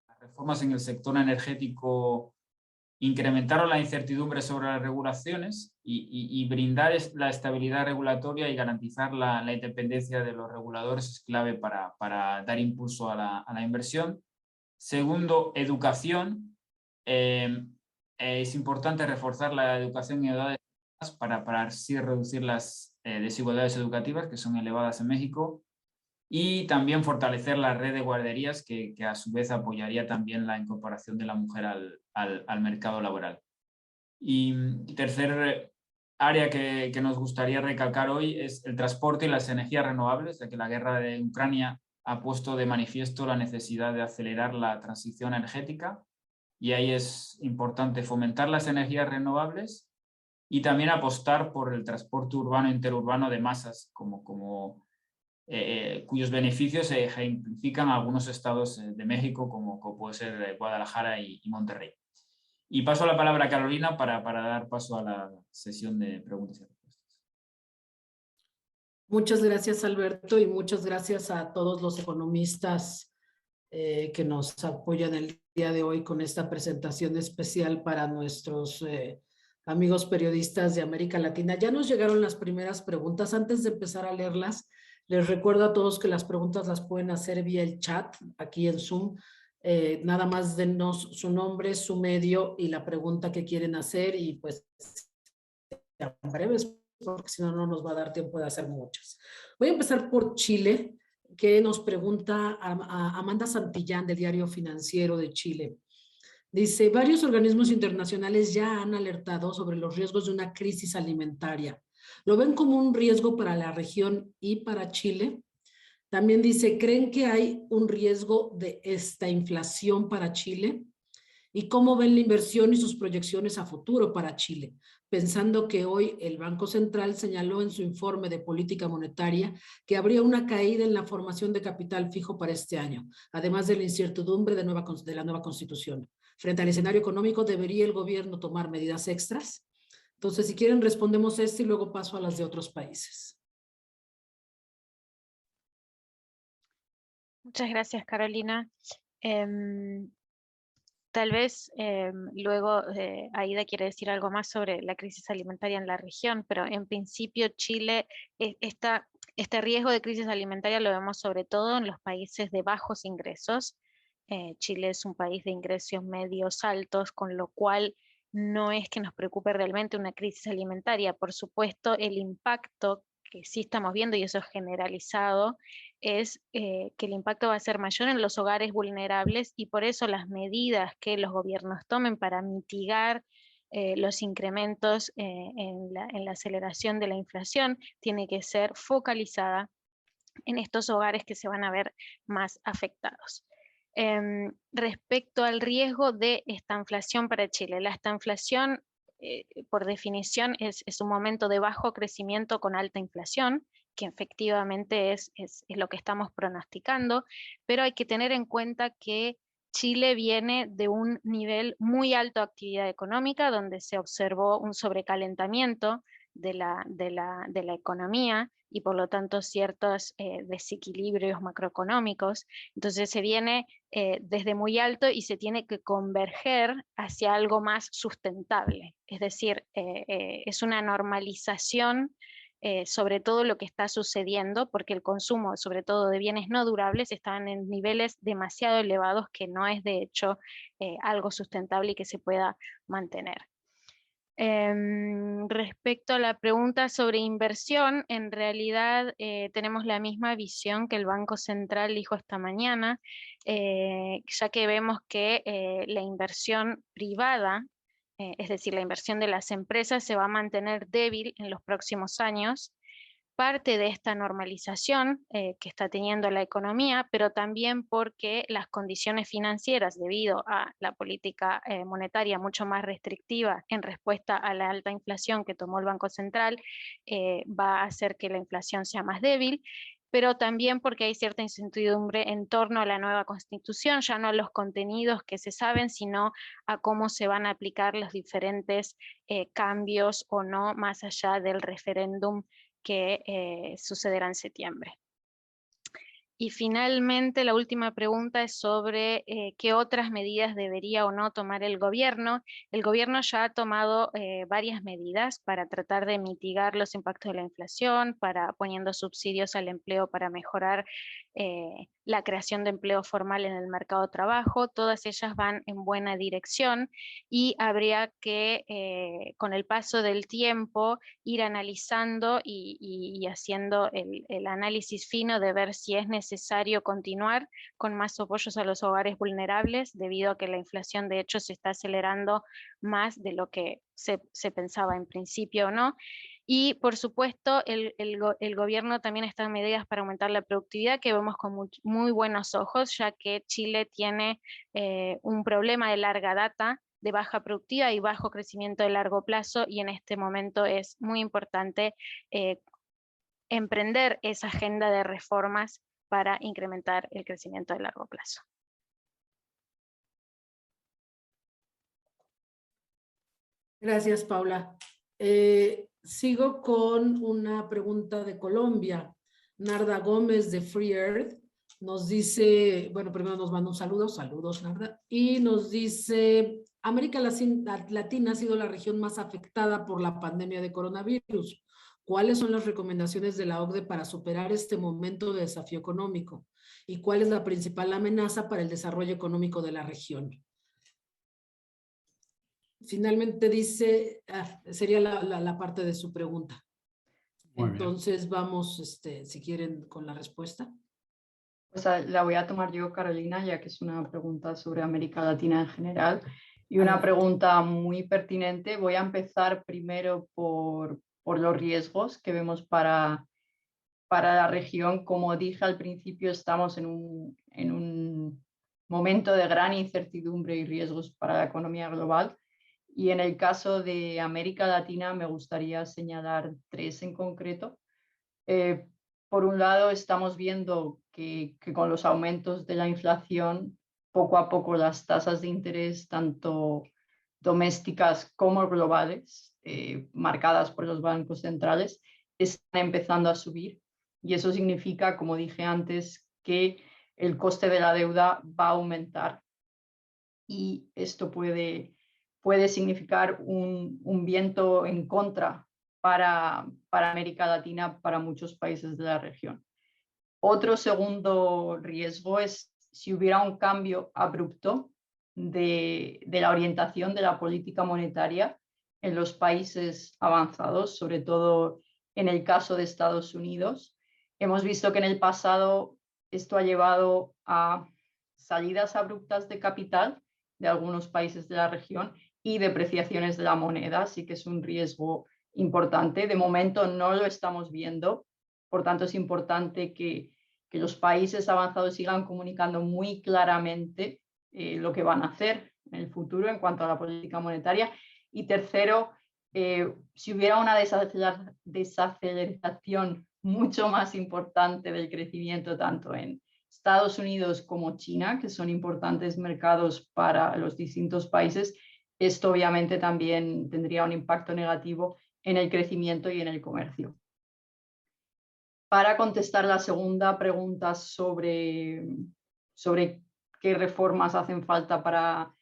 Las reformas en el sector energético incrementaron la incertidumbre sobre las regulaciones y brindar la estabilidad regulatoria y garantizar la independencia de los reguladores es clave para dar impulso a la inversión. Segundo, educación. Es importante reforzar la educación en edades para así reducir las desigualdades educativas, que son elevadas en México, y también fortalecer la red de guarderías, que a su vez apoyaría también la incorporación de la mujer al mercado laboral. Y tercer área que nos gustaría recalcar hoy es el transporte y las energías renovables, ya que la guerra de Ucrania ha puesto de manifiesto la necesidad de acelerar la transición energética, y ahí es importante fomentar las energías renovables y también apostar por el transporte urbano e interurbano de masas, cuyos beneficios se ejemplifican en algunos estados de México, como puede ser Guadalajara y Monterrey. Y paso la palabra a Carolina para dar paso a la sesión de preguntas y respuestas. Muchas gracias, Alberto, y muchas gracias a todos los economistas que nos apoyan el día de hoy con esta presentación especial para nuestros amigos periodistas de América Latina. Ya nos llegaron las primeras preguntas. Antes de empezar a leerlas, les recuerdo a todos que las preguntas las pueden hacer vía el chat aquí en Zoom. Nada más denos su nombre, su medio y la pregunta que quieren hacer, y pues sean breves, porque si no, no nos va a dar tiempo de hacer muchas. Voy a empezar por Chile, que nos pregunta a Amanda Santillán, del Diario Financiero de Chile. Dice, varios organismos internacionales ya han alertado sobre los riesgos de una crisis alimentaria. ¿Lo ven como un riesgo para la región y para Chile? También dice, ¿creen que hay un riesgo de esta inflación para Chile? ¿Y cómo ven la inversión y sus proyecciones a futuro para Chile? Pensando que hoy el Banco Central señaló en su informe de política monetaria que habría una caída en la formación de capital fijo para este año, además de la incertidumbre de la nueva Constitución. Frente al escenario económico, ¿debería el gobierno tomar medidas extras? Entonces, si quieren, respondemos esto y luego paso a las de otros países. Muchas gracias, Carolina. Tal vez luego Aida quiere decir algo más sobre la crisis alimentaria en la región, pero en principio Chile, este riesgo de crisis alimentaria lo vemos sobre todo en los países de bajos ingresos. Chile es un país de ingresos medios altos, con lo cual no es que nos preocupe realmente una crisis alimentaria. Por supuesto, el impacto que sí estamos viendo, y eso es generalizado, es que el impacto va a ser mayor en los hogares vulnerables, y por eso las medidas que los gobiernos tomen para mitigar los incrementos en la aceleración de la inflación tiene que ser focalizada en estos hogares que se van a ver más afectados. Respecto al riesgo de estanflación para Chile, la estanflación por definición es un momento de bajo crecimiento con alta inflación, que efectivamente es lo que estamos pronosticando, pero hay que tener en cuenta que Chile viene de un nivel muy alto de actividad económica, donde se observó un sobrecalentamiento de la economía y por lo tanto ciertos desequilibrios macroeconómicos. Entonces se viene desde muy alto y se tiene que converger hacia algo más sustentable. Es decir, es una normalización sobre todo lo que está sucediendo, porque el consumo, sobre todo de bienes no durables, están en niveles demasiado elevados que no es de hecho algo sustentable y que se pueda mantener. Respecto a la pregunta sobre inversión, en realidad tenemos la misma visión que el Banco Central dijo esta mañana, ya que vemos que la inversión privada, es decir, la inversión de las empresas, se va a mantener débil en los próximos años. Parte de esta normalización que está teniendo la economía, pero también porque las condiciones financieras, debido a la política monetaria mucho más restrictiva en respuesta a la alta inflación que tomó el Banco Central, va a hacer que la inflación sea más débil, pero también porque hay cierta incertidumbre en torno a la nueva Constitución, ya no a los contenidos que se saben, sino a cómo se van a aplicar los diferentes cambios o no, más allá del referéndum que sucederá en septiembre. Y finalmente, la última pregunta es sobre qué otras medidas debería o no tomar el gobierno. El gobierno ya ha tomado varias medidas para tratar de mitigar los impactos de la inflación, poniendo subsidios al empleo para mejorar la creación de empleo formal en el mercado de trabajo. Todas ellas van en buena dirección y habría que, con el paso del tiempo, ir analizando y haciendo el análisis fino de ver si es necesario continuar con más apoyos a los hogares vulnerables, debido a que la inflación de hecho se está acelerando más de lo que se pensaba en principio o no. Y por supuesto el gobierno también está en medidas para aumentar la productividad, que vemos con muy buenos ojos, ya que Chile tiene un problema de larga data de baja productividad y bajo crecimiento de largo plazo, y en este momento es muy importante emprender esa agenda de reformas para incrementar el crecimiento de largo plazo. Gracias, Paula. Sigo con una pregunta de Colombia. Narda Gómez de Free Earth nos dice, bueno, primero nos manda un saludo, saludos Narda, y nos dice, América Latina ha sido la región más afectada por la pandemia de coronavirus. ¿Cuáles son las recomendaciones de la OCDE para superar este momento de desafío económico? ¿Y cuál es la principal amenaza para el desarrollo económico de la región? Finalmente dice, sería la parte de su pregunta. Muy Entonces vamos, si quieren, con la respuesta. Pues la voy a tomar yo, Carolina, ya que es una pregunta sobre América Latina en general y una pregunta muy pertinente. Voy a empezar primero por los riesgos que vemos para la región. Como dije al principio, estamos en un momento de gran incertidumbre y riesgos para la economía global. Y en el caso de América Latina me gustaría señalar 3 en concreto. Por un lado, estamos viendo que con los aumentos de la inflación, poco a poco las tasas de interés, tanto domésticas como globales, marcadas por los bancos centrales, están empezando a subir. Y eso significa, como dije antes, que el coste de la deuda va a aumentar. Y esto puede significar un viento en contra para América Latina, para muchos países de la región. Otro segundo riesgo es si hubiera un cambio abrupto de la orientación de la política monetaria en los países avanzados, sobre todo en el caso de Estados Unidos. Hemos visto que en el pasado esto ha llevado a salidas abruptas de capital de algunos países de la región y depreciaciones de la moneda, así que es un riesgo importante. De momento no lo estamos viendo, por tanto es importante que los países avanzados sigan comunicando muy claramente lo que van a hacer en el futuro en cuanto a la política monetaria. Y tercero, si hubiera una desaceleración mucho más importante del crecimiento tanto en Estados Unidos como China, que son importantes mercados para los distintos países, esto obviamente también tendría un impacto negativo en el crecimiento y en el comercio. Para contestar la segunda pregunta sobre qué reformas hacen falta para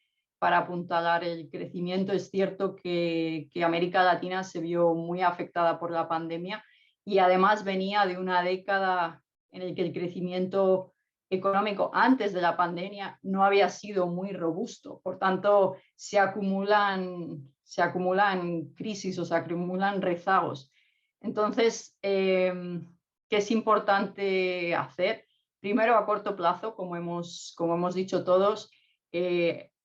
apuntalar el crecimiento, es cierto que América Latina se vio muy afectada por la pandemia y además venía de una década en la que el crecimiento económico antes de la pandemia no había sido muy robusto. Por tanto, se acumulan crisis o se acumulan rezagos. Entonces, ¿qué es importante hacer? Primero, a corto plazo, como hemos dicho todos,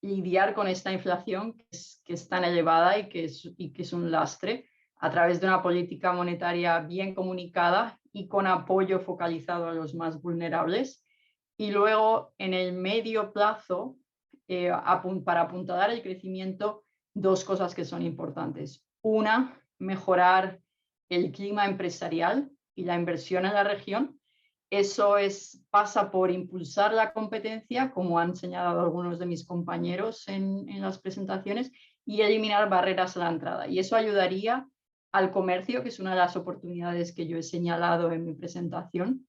lidiar con esta inflación que es tan elevada y que es un lastre a través de una política monetaria bien comunicada y con apoyo focalizado a los más vulnerables. Y luego, en el medio plazo, para apuntalar el crecimiento, 2 cosas que son importantes. Una, mejorar el clima empresarial y la inversión en la región. Eso pasa por impulsar la competencia, como han señalado algunos de mis compañeros en las presentaciones, y eliminar barreras a la entrada. Y eso ayudaría al comercio, que es una de las oportunidades que yo he señalado en mi presentación,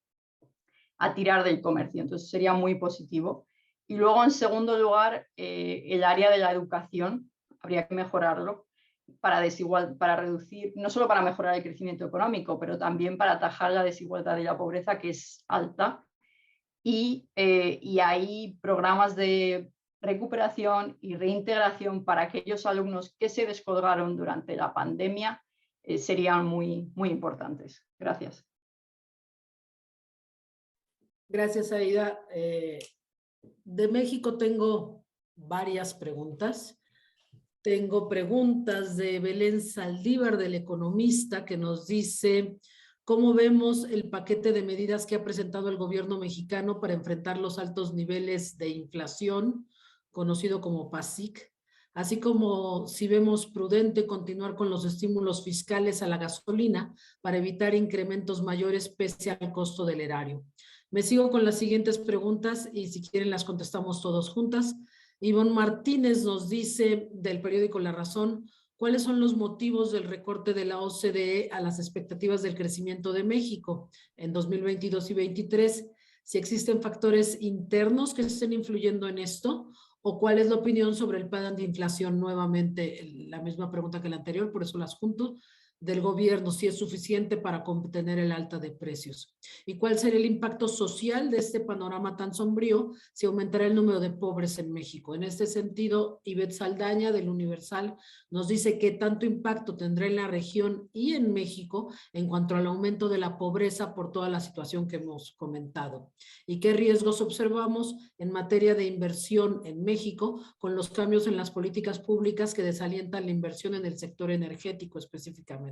a tirar del comercio. Entonces sería muy positivo. Y luego, en segundo lugar, el área de la educación, habría que mejorarlo para reducir, no solo para mejorar el crecimiento económico, pero también para atajar la desigualdad y la pobreza, que es alta. Y hay programas de recuperación y reintegración para aquellos alumnos que se descolgaron durante la pandemia, serían muy, muy importantes. Gracias. Gracias, Aida. De México tengo varias preguntas. Tengo preguntas de Belén Saldívar, del Economista, que nos dice: ¿cómo vemos el paquete de medidas que ha presentado el gobierno mexicano para enfrentar los altos niveles de inflación, conocido como PASIC? Así como si vemos prudente continuar con los estímulos fiscales a la gasolina para evitar incrementos mayores pese al costo del erario. Me sigo con las siguientes preguntas y si quieren las contestamos todos juntas. Ivonne Martínez nos dice, del periódico La Razón: ¿Cuáles son los motivos del recorte de la OCDE a las expectativas del crecimiento de México en 2022 y 2023? Si existen factores internos que estén influyendo en esto, o cuál es la opinión sobre el plan de inflación, nuevamente la misma pregunta que la anterior, por eso las junto, del gobierno, si es suficiente para contener el alta de precios. ¿Y cuál sería el impacto social de este panorama tan sombrío si aumentará el número de pobres en México? En este sentido, Ivette Saldaña del Universal nos dice qué tanto impacto tendrá en la región y en México en cuanto al aumento de la pobreza por toda la situación que hemos comentado. ¿Y qué riesgos observamos en materia de inversión en México con los cambios en las políticas públicas que desalientan la inversión en el sector energético específicamente?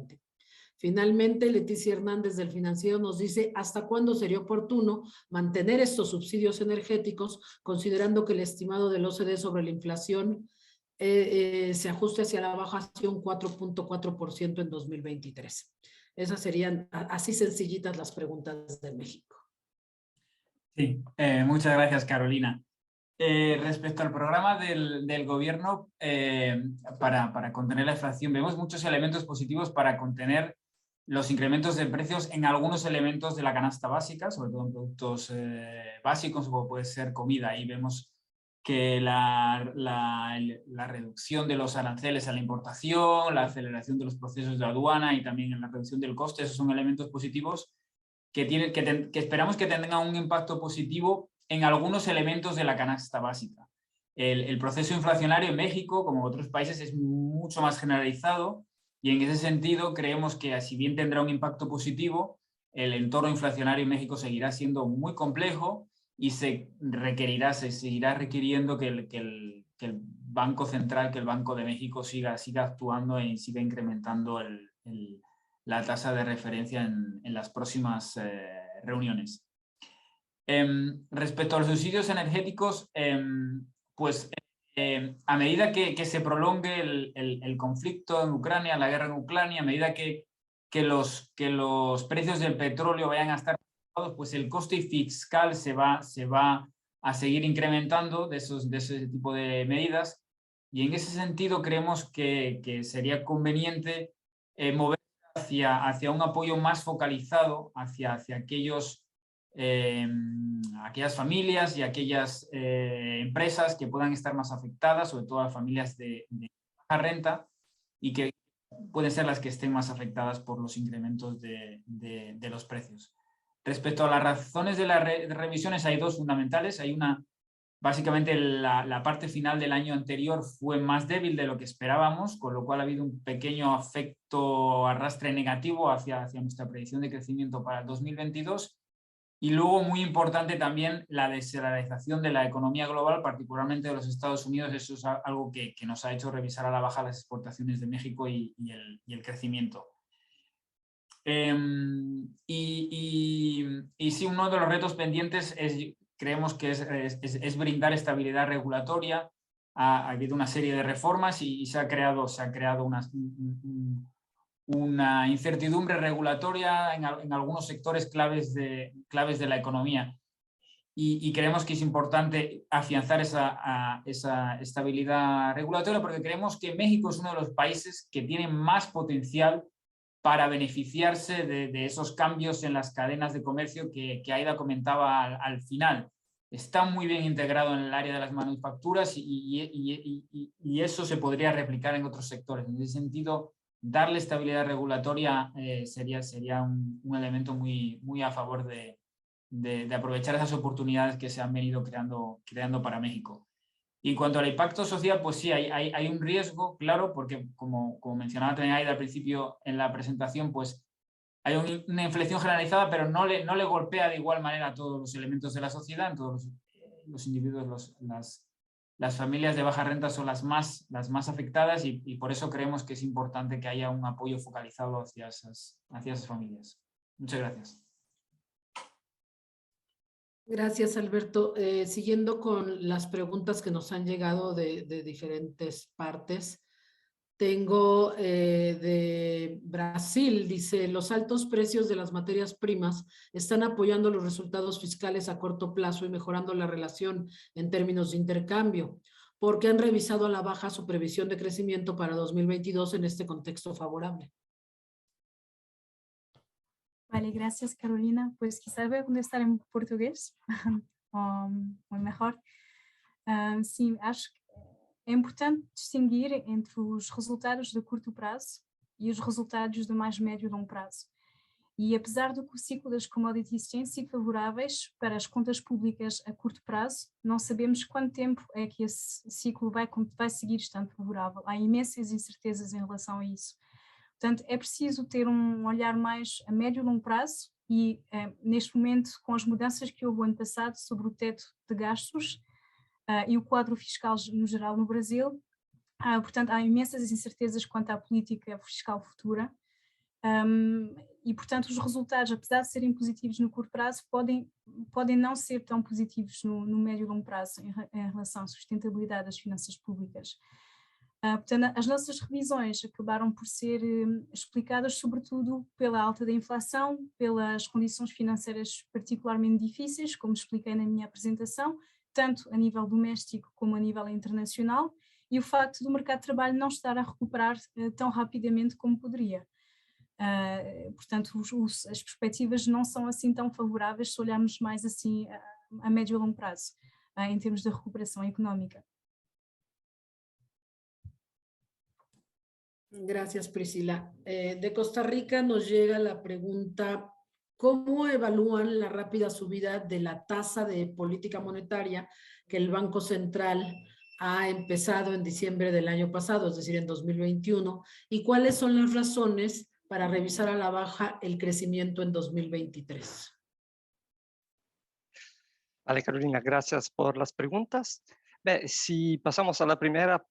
Finalmente, Leticia Hernández del Financiero nos dice ¿hasta cuándo sería oportuno mantener estos subsidios energéticos, considerando que el estimado del OCDE sobre la inflación se ajuste hacia la baja hacia un 4.4% en 2023? Esas serían así sencillitas las preguntas de México. Sí, muchas gracias, Carolina. Respecto al programa del gobierno para contener la inflación, vemos muchos elementos positivos para contener los incrementos de precios en algunos elementos de la canasta básica, sobre todo en productos básicos, como puede ser comida. Ahí vemos que la reducción de los aranceles a la importación, la aceleración de los procesos de aduana y también la reducción del coste, esos son elementos positivos que esperamos que tengan un impacto positivo en algunos elementos de la canasta básica. El proceso inflacionario en México, como en otros países, es mucho más generalizado y en ese sentido creemos que, si bien tendrá un impacto positivo, el entorno inflacionario en México seguirá siendo muy complejo y se seguirá requiriendo que el Banco Central, que el Banco de México siga actuando y siga incrementando la tasa de referencia en las próximas reuniones. Respecto a los subsidios energéticos, pues a medida que se prolongue el conflicto en Ucrania, la guerra en Ucrania, a medida que los precios del petróleo vayan a estar, pues el coste fiscal se va a seguir incrementando de ese tipo de medidas, y en ese sentido creemos que sería conveniente mover hacia un apoyo más focalizado hacia aquellas familias y aquellas empresas que puedan estar más afectadas, sobre todo las familias de baja renta, y que pueden ser las que estén más afectadas por los incrementos de los precios. Respecto a las razones de las revisiones, hay dos fundamentales. Hay una, básicamente la parte final del año anterior fue más débil de lo que esperábamos, con lo cual ha habido un pequeño efecto arrastre negativo hacia nuestra predicción de crecimiento para el 2022. Y luego, muy importante también, la desaceleración de la economía global, particularmente de los Estados Unidos. Eso es algo que nos ha hecho revisar a la baja las exportaciones de México y el crecimiento. Y sí, uno de los retos pendientes creemos que es brindar estabilidad regulatoria. Ha habido una serie de reformas y se ha creado una incertidumbre regulatoria en algunos sectores claves de la economía. Y creemos que es importante afianzar esa estabilidad regulatoria, porque creemos que México es uno de los países que tiene más potencial para beneficiarse de esos cambios en las cadenas de comercio que Aida comentaba al final. Está muy bien integrado en el área de las manufacturas y eso se podría replicar en otros sectores. En ese sentido, darle estabilidad regulatoria sería un elemento muy a favor de aprovechar esas oportunidades que se han venido creando para México. Y en cuanto al impacto social, pues sí, hay un riesgo, claro, porque como mencionaba también Aida al principio en la presentación, pues hay una inflación generalizada, pero no le golpea de igual manera a todos los elementos de la sociedad, en todos los individuos. Las familias de baja renta son las más afectadas y por eso creemos que es importante que haya un apoyo focalizado hacia esas familias. Muchas gracias. Gracias, Alberto. Siguiendo con las preguntas que nos han llegado de diferentes partes, tengo de Brasil, dice, los altos precios de las materias primas están apoyando los resultados fiscales a corto plazo y mejorando la relación en términos de intercambio. porque han revisado a la baja su previsión de crecimiento para 2022 en este contexto favorable. Vale, gracias Carolina. Pues quizás voy a contestar en portugués, o mejor. Sim, acho que é importante distinguir entre os resultados de curto prazo e os resultados de mais médio e longo prazo. E apesar do que o ciclo das commodities tem sido favoráveis para as contas públicas a curto prazo, não sabemos quanto tempo é que esse ciclo vai seguir estando favorável. Há imensas incertezas em relação a isso. Portanto, é preciso ter um olhar mais a médio e longo prazo e, neste momento, com as mudanças que houve o ano passado sobre o teto de gastos e o quadro fiscal no geral no Brasil, portanto, há imensas incertezas quanto à política fiscal futura e, portanto, os resultados, apesar de serem positivos no curto prazo, podem não ser tão positivos no médio e longo prazo em relação à sustentabilidade das finanças públicas. Portanto, as nossas revisões acabaram por ser explicadas sobretudo pela alta da inflação, pelas condições financeiras particularmente difíceis, como expliquei na minha apresentação, tanto a nível doméstico como a nível internacional, e o facto do mercado de trabalho não estar a recuperar tão rapidamente como poderia. Portanto, as perspectivas não são assim tão favoráveis se olharmos mais assim a médio e longo prazo, em termos de recuperação económica. Gracias, Priscila. De Costa Rica nos llega la pregunta, ¿cómo evalúan la rápida subida de la tasa de política monetaria que el Banco Central ha empezado en diciembre del año pasado, es decir, en 2021? ¿Y cuáles son las razones para revisar a la baja el crecimiento en 2023? Vale, Carolina, gracias por las preguntas. Si pasamos a la primera,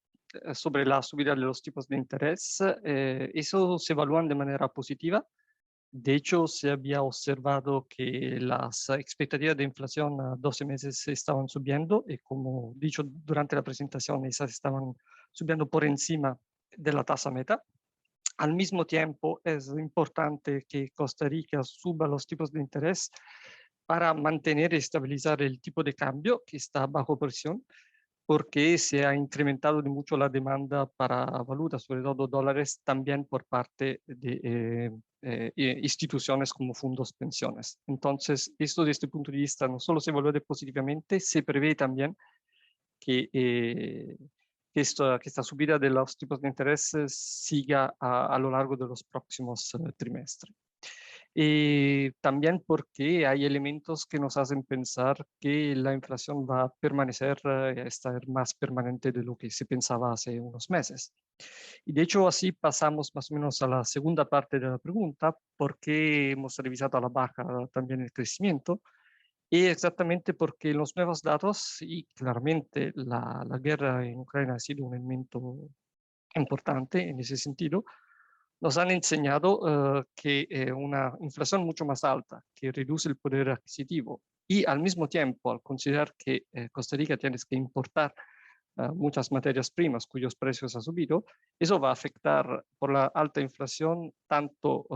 sobre la subida de los tipos de interés, eso se evalúan de manera positiva. De hecho, se había observado que las expectativas de inflación a 12 meses estaban subiendo y, como dicho durante la presentación, esas estaban subiendo por encima de la tasa meta. Al mismo tiempo, es importante que Costa Rica suba los tipos de interés para mantener y estabilizar el tipo de cambio que está bajo presión, porque se ha incrementado de mucho la demanda para valutas, sobre todo dólares, también por parte de instituciones como fondos pensiones. Entonces, esto desde este punto de vista no solo se evalúa positivamente, se prevé también que esta subida de los tipos de interés siga a lo largo de los próximos trimestres. También porque hay elementos que nos hacen pensar que la inflación va a permanecer, a estar más permanente de lo que se pensaba hace unos meses. Y de hecho así pasamos más o menos a la segunda parte de la pregunta, porque hemos revisado a la baja también el crecimiento, y exactamente porque los nuevos datos, y claramente la guerra en Ucrania ha sido un elemento importante en ese sentido, nos han enseñado que una inflación mucho más alta, que reduce el poder adquisitivo, y al mismo tiempo, al considerar que Costa Rica tiene que importar muchas materias primas cuyos precios han subido, eso va a afectar por la alta inflación tanto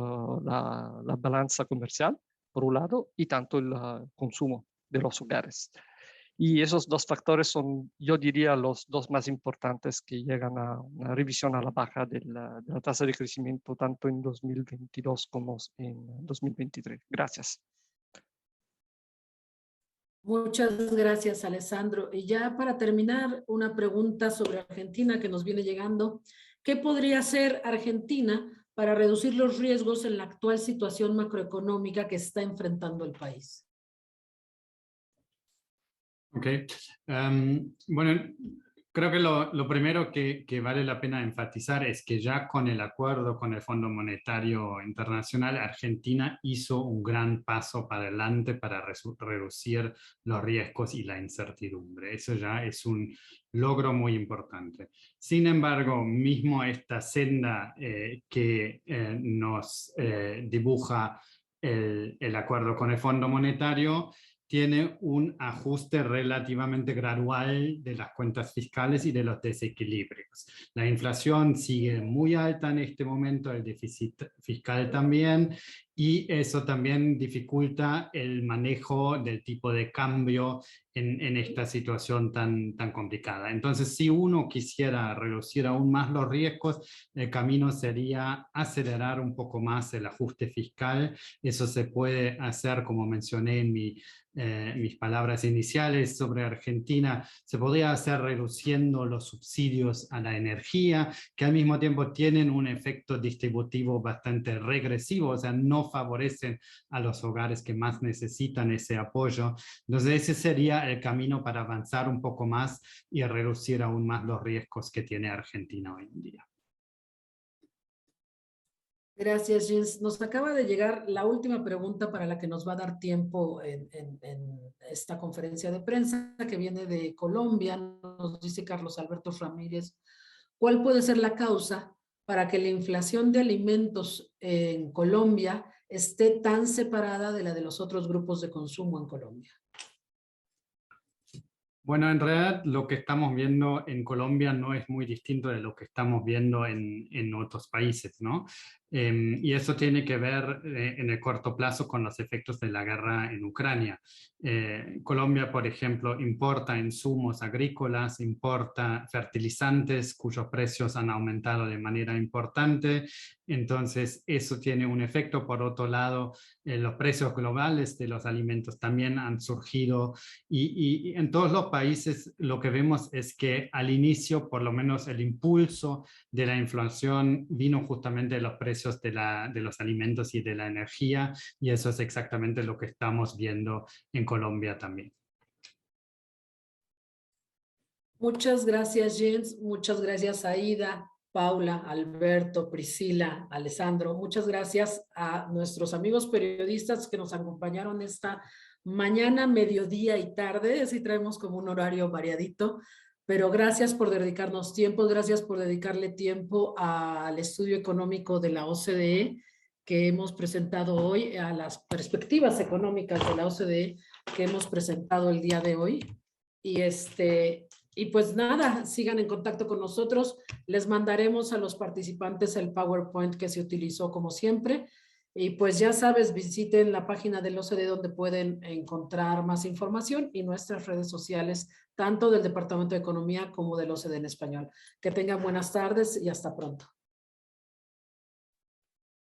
la balanza comercial, por un lado, y tanto el consumo de los hogares. Y esos dos factores son, yo diría, los dos más importantes que llegan a una revisión a la baja de la tasa de crecimiento tanto en 2022 como en 2023. Gracias. Muchas gracias, Alessandro. Y ya para terminar, una pregunta sobre Argentina que nos viene llegando. ¿Qué podría hacer Argentina para reducir los riesgos en la actual situación macroeconómica que está enfrentando el país? Ok. Bueno, creo que lo primero que vale la pena enfatizar es que ya con el acuerdo con el Fondo Monetario Internacional, Argentina hizo un gran paso para adelante para reducir los riesgos y la incertidumbre. Eso ya es un logro muy importante. Sin embargo, mismo esta senda que nos dibuja el acuerdo con el Fondo Monetario tiene un ajuste relativamente gradual de las cuentas fiscales y de los desequilibrios. La inflación sigue muy alta en este momento, el déficit fiscal también, y eso también dificulta el manejo del tipo de cambio en esta situación tan complicada. Entonces, si uno quisiera reducir aún más los riesgos, el camino sería acelerar un poco más el ajuste fiscal. Eso se puede hacer, como mencioné en mis palabras iniciales sobre Argentina, se podría hacer reduciendo los subsidios a la energía, que al mismo tiempo tienen un efecto distributivo bastante regresivo, o sea, no favorecen a los hogares que más necesitan ese apoyo. Entonces ese sería el camino para avanzar un poco más y reducir aún más los riesgos que tiene Argentina hoy en día. Gracias, Jens. Nos acaba de llegar la última pregunta para la que nos va a dar tiempo en esta conferencia de prensa que viene de Colombia. Nos dice Carlos Alberto Ramírez, ¿cuál puede ser la causa para que la inflación de alimentos en Colombia esté tan separada de la de los otros grupos de consumo en Colombia? Bueno, en realidad lo que estamos viendo en Colombia no es muy distinto de lo que estamos viendo en otros países, ¿no? Y eso tiene que ver en el corto plazo con los efectos de la guerra en Ucrania. Colombia, por ejemplo, importa insumos agrícolas, importa fertilizantes cuyos precios han aumentado de manera importante. Entonces, eso tiene un efecto. Por otro lado, los precios globales de los alimentos también han surgido y en todos los países lo que vemos es que al inicio, por lo menos el impulso de la inflación vino justamente de los precios de los alimentos y de la energía, y eso es exactamente lo que estamos viendo en Colombia también. Muchas gracias, Jens. Muchas gracias, Aida, Paula, Alberto, Priscila, Alessandro. Muchas gracias a nuestros amigos periodistas que nos acompañaron esta mañana, mediodía y tarde. Así traemos como un horario variadito. Pero gracias por dedicarnos tiempo, gracias por dedicarle tiempo al estudio económico de la OCDE que hemos presentado hoy, a las perspectivas económicas de la OCDE que hemos presentado el día de hoy. Y pues nada, sigan en contacto con nosotros. Les mandaremos a los participantes el PowerPoint que se utilizó como siempre. Y pues ya sabes, visiten la página del OCDE donde pueden encontrar más información y nuestras redes sociales, tanto del Departamento de Economía como del OCDE en español. Que tengan buenas tardes y hasta pronto.